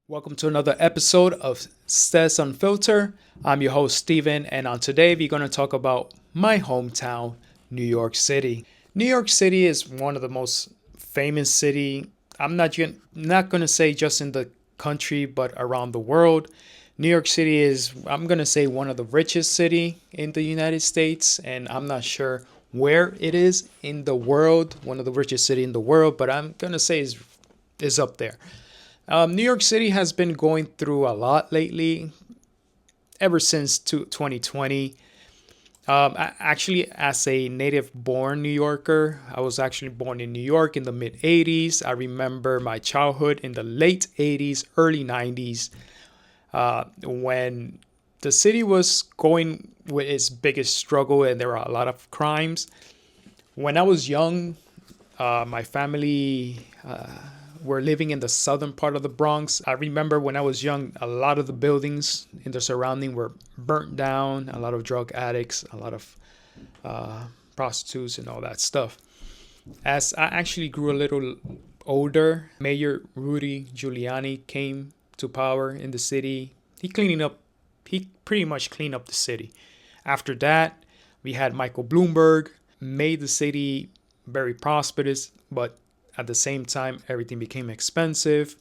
Welcome to another episode of Stez Unfiltered. I'm your host, Steven, and on today we're going to talk about my hometown, New York City. New York City is one of the most famous city. I'm not going to say just in the country, but around the world. New York City is, I'm going to say, one of the richest city in the United States, and I'm not sure where it is in the world, one of the richest city in the world, but I'm going to say is up there. New York City has been going through a lot lately, ever since 2020. Actually, as a native born New Yorker, I was actually born in New York in the mid 80s. I remember my childhood in the late 80s, early 90s, when the city was going with its biggest struggle and there were a lot of crimes. When I was young, my family were living in the southern part of the Bronx. I remember when I was young, a lot of the buildings in the surrounding were burnt down, a lot of drug addicts, a lot of prostitutes and all that stuff. As I actually grew a little older, Mayor Rudy Giuliani came to power in the city. He pretty much cleaned up the city. After that, we had Michael Bloomberg, made the city very prosperous, but at the same time, everything became expensive.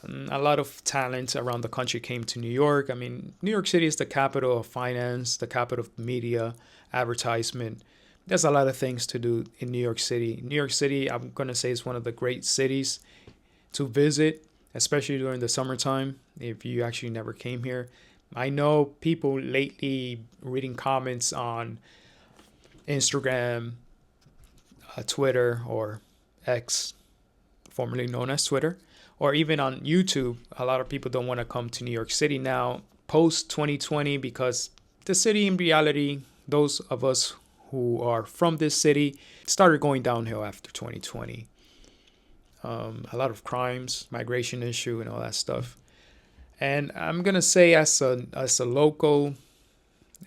A lot of talent around the country came to New York. I mean, New York City is the capital of finance, the capital of media, advertisement. There's a lot of things to do in New York City. New York City, I'm going to say, is one of the great cities to visit, especially during the summertime, if you actually never came here. I know people lately reading comments on Instagram, Twitter, or X, formerly known as Twitter, or even on YouTube. A lot of people don't want to come to New York City now, post 2020, because the city, in reality, those of us who are from this city, started going downhill after 2020. A lot of crimes, migration issue, and all that stuff. And I'm gonna say, as a local,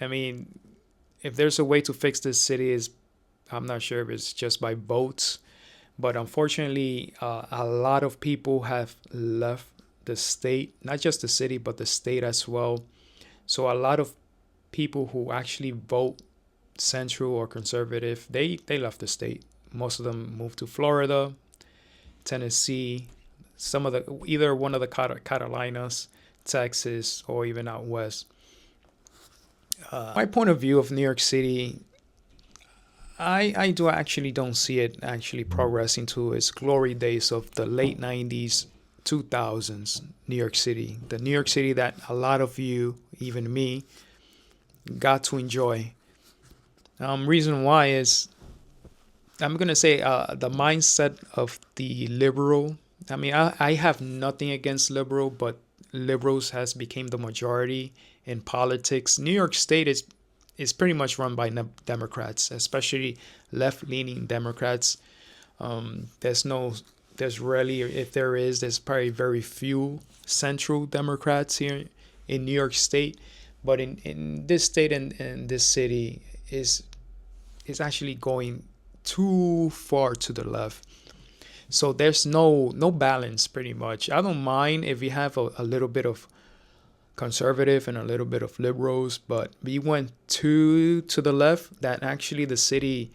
I mean, if there's a way to fix this city, is I'm not sure if it's just by votes, but unfortunately, a lot of people have left the state, not just the city, but the state as well. So a lot of people who actually vote central or conservative, they left the state. Most of them moved to Florida, Tennessee, some of the either one of the Carolinas, Texas, or even out west. My point of view of New York City, I do actually don't see it actually progressing to its glory days of the late 90s, 2000s New York City. The New York City that a lot of you, even me, got to enjoy. Reason why is, I'm going to say, the mindset of the liberal. I mean, I have nothing against liberal, but liberals has become the majority in politics. New York State is pretty much run by Democrats, especially left-leaning Democrats. There's no, there's rarely, if there is, there's probably very few central Democrats here in New York State. But in this state and this city is actually going too far to the left. So there's no balance pretty much. I don't mind if we have a little bit of conservative and a little bit of liberals, but we went too to the left that actually the city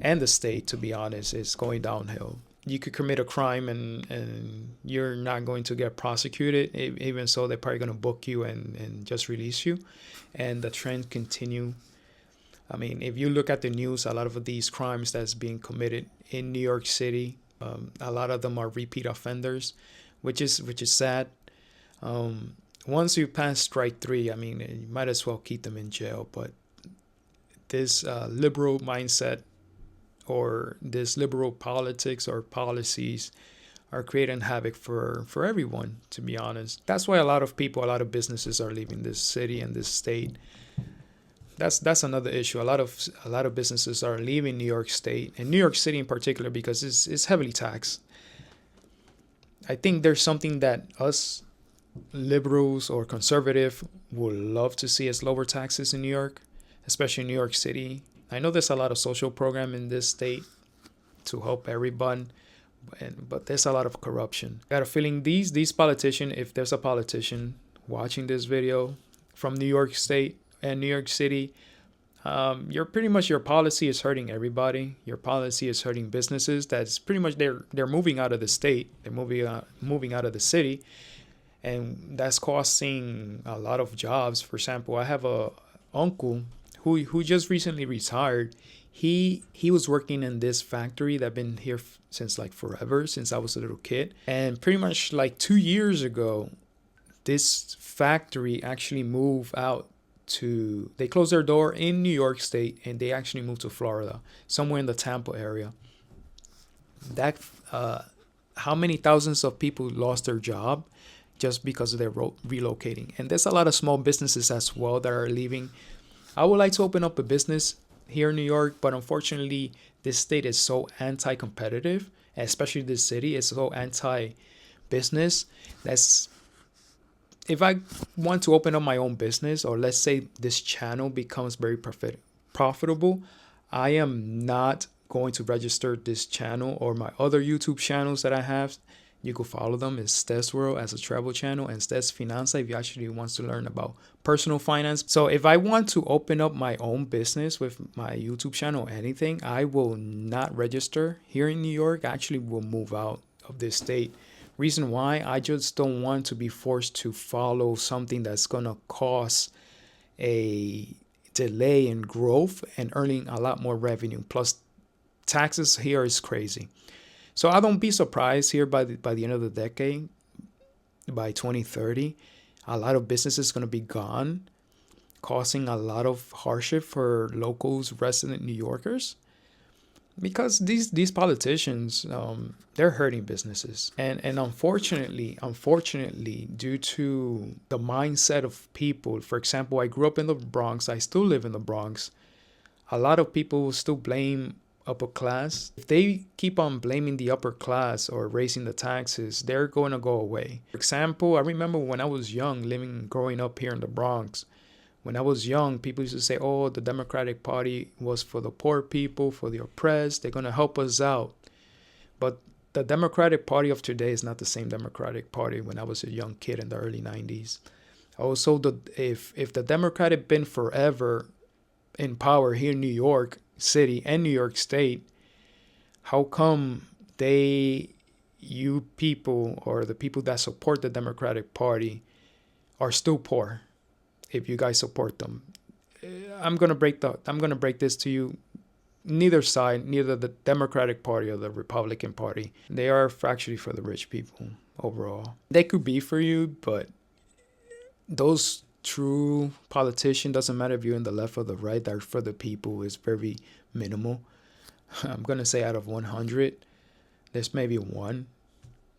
and the state, to be honest, is going downhill. You could commit a crime and you're not going to get prosecuted. Even so, they're probably going to book you and just release you. And the trend continue. I mean, if you look at the news, a lot of these crimes that's being committed in New York City, a lot of them are repeat offenders, which is sad. Once you pass strike three, I mean, you might as well keep them in jail. But this liberal mindset or this liberal politics or policies are creating havoc for everyone, to be honest. That's why a lot of people, a lot of businesses are leaving this city and this state. That's another issue. A lot of businesses are leaving New York State and New York City in particular because it's heavily taxed. I think there's something that us liberals or conservative would love to see as lower taxes in New York, especially in New York City. I know there's a lot of social program in this state to help everyone, but there's a lot of corruption. I got a feeling these politicians, if there's a politician watching this video from New York State and New York City, you're pretty much, your policy is hurting everybody. Your policy is hurting businesses. That's pretty much, they're moving out of the state. They're moving out of the city, and that's costing a lot of jobs. For example, I have a uncle who just recently retired. He was working in this factory that been here since like forever, since I was a little kid, and pretty much like 2 years ago, this factory actually moved out to, they closed their door in New York State and they actually moved to Florida, somewhere in the Tampa area. That how many thousands of people lost their job just because they're relocating. And there's a lot of small businesses as well that are leaving. I would like to open up a business here in New York, but unfortunately this state is so anti-competitive, especially this city is so anti-business. That's, if I want to open up my own business, or let's say this channel becomes very profitable, I am not going to register this channel or my other YouTube channels that I have. You can follow them. It's Stezworld as a travel channel, and Stezfinanzas if you actually want to learn about personal finance. So if I want to open up my own business with my YouTube channel or anything, I will not register here in New York. I actually will move out of this state. Reason why, I just don't want to be forced to follow something that's going to cause a delay in growth and earning a lot more revenue. Plus, taxes here is crazy. So I don't be surprised here by the end of the decade, by 2030, a lot of businesses going to be gone, causing a lot of hardship for locals, resident New Yorkers. Because these politicians, they're hurting businesses. And unfortunately, due to the mindset of people, for example, I grew up in the Bronx, I still live in the Bronx. A lot of people will still blame upper class. If they keep on blaming the upper class or raising the taxes, they're going to go away. For example, I remember when I was young, growing up here in the Bronx. When I was young, people used to say, oh, the Democratic Party was for the poor people, for the oppressed. They're going to help us out. But the Democratic Party of today is not the same Democratic Party when I was a young kid in the early 90s. Also, if the Democrat had been forever in power here in New York City and New York State, how come you people or the people that support the Democratic Party are still poor? If you guys support them, I'm gonna break this to you. Neither side, neither the Democratic Party or the Republican Party, they are actually for the rich people overall. They could be for you, but those true politicians, doesn't matter if you're in the left or the right, they're for the people, is very minimal. I'm gonna say out of 100, there's maybe one,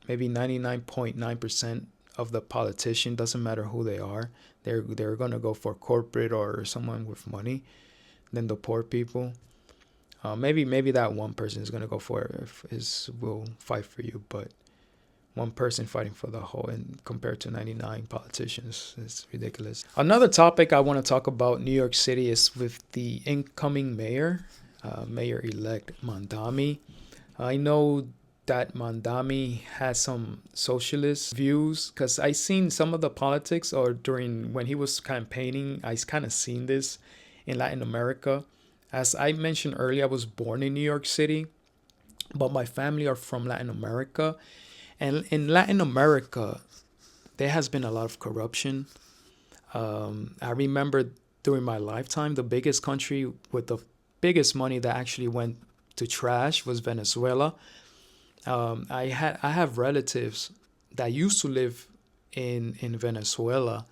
maybe 99.9% of the politician, doesn't matter who they are, they're gonna go for corporate or someone with money than the poor people. Maybe that one person is gonna go for it, will fight for you, but one person fighting for the whole, and compared to 99 politicians, it's ridiculous. Another topic I want to talk about New York City is with the incoming mayor, Mayor-elect Mandami. I know that Mandami has some socialist views, because I seen some of the politics, or during when he was campaigning, I kind of seen this in Latin America. As I mentioned earlier, I was born in New York City, but my family are from Latin America. And in Latin America, there has been a lot of corruption. I remember during my lifetime, the biggest country with the biggest money that actually went to trash was Venezuela. I have relatives that used to live in Venezuela,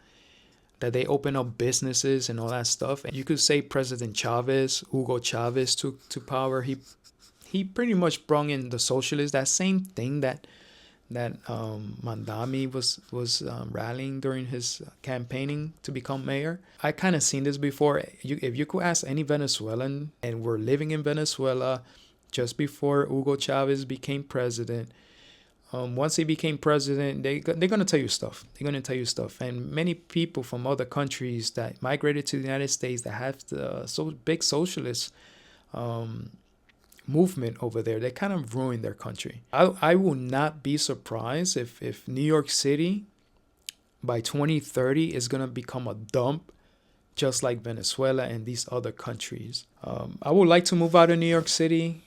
that they open up businesses and all that stuff. And you could say President Hugo Chavez took to power. He pretty much brought in the socialists, that same thing that Mandami was rallying during his campaigning to become mayor. I kind of seen this before. If you could ask any Venezuelan, and we're living in Venezuela just before Hugo Chavez became president. Once he became president, they're going to tell you stuff. They're going to tell you stuff. And many people from other countries that migrated to the United States that have the big socialist movement over there. They kind of ruined their country. I will not be surprised if New York City by 2030 is going to become a dump, just like Venezuela and these other countries. I would like to move out of New York City,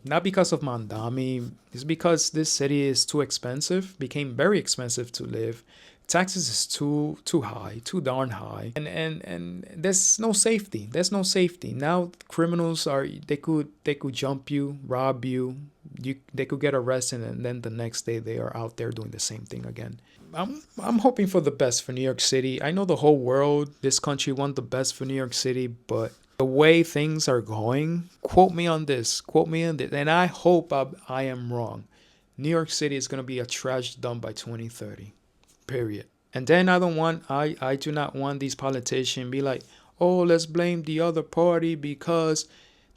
not because of Mandami. It's because this city is too expensive, became very expensive to live. Taxes is too high, too darn high, and there's no safety. There's no safety now. Criminals they could jump you, rob you. They could get arrested, and then the next day they are out there doing the same thing again. I'm hoping for the best for New York City. I know the whole world, this country want the best for New York City, but the way things are going, quote me on this, and I hope I am wrong. New York City is gonna be a trash dump by 2030. Period. And then I do not want these politicians be like, oh, let's blame the other party because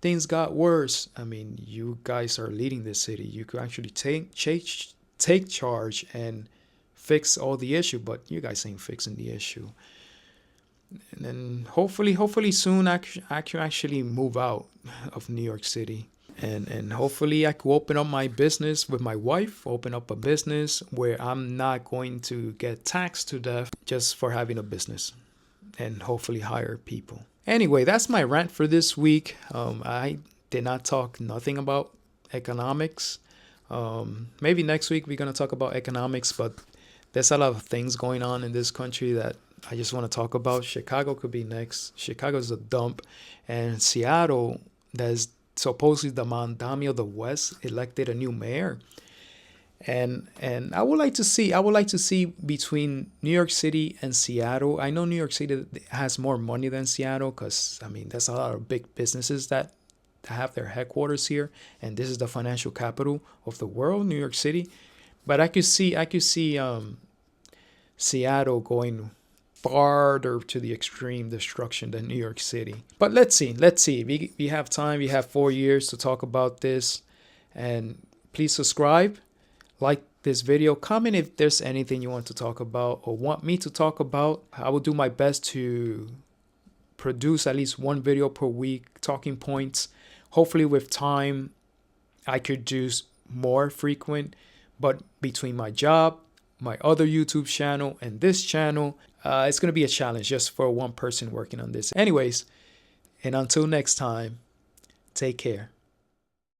things got worse. I mean, you guys are leading this city. You could actually take charge and fix all the issue, but you guys ain't fixing the issue. And then hopefully soon I can actually move out of New York City. And hopefully I could open up my business with my wife, open up a business where I'm not going to get taxed to death just for having a business, and hopefully hire people. Anyway, that's my rant for this week. I did not talk nothing about economics. Maybe next week we're going to talk about economics, but there's a lot of things going on in this country that I just want to talk about. Chicago could be next. Chicago is a dump. And Seattle, that's supposedly the Mandami of the West, elected a new mayor. And I would like to see between New York City and Seattle. I know New York City has more money than Seattle because, I mean, there's a lot of big businesses that have their headquarters here. And this is the financial capital of the world, New York City. But I could see Seattle going farther to the extreme destruction than New York City. But let's see. We have time. We have 4 years to talk about this. And please subscribe, like this video, comment if there's anything you want to talk about or want me to talk about. I will do my best to produce at least one video per week, talking points. Hopefully with time, I could do more frequent. But between my job, my other YouTube channel, and this channel, it's going to be a challenge just for one person working on this. Anyways, and until next time, take care.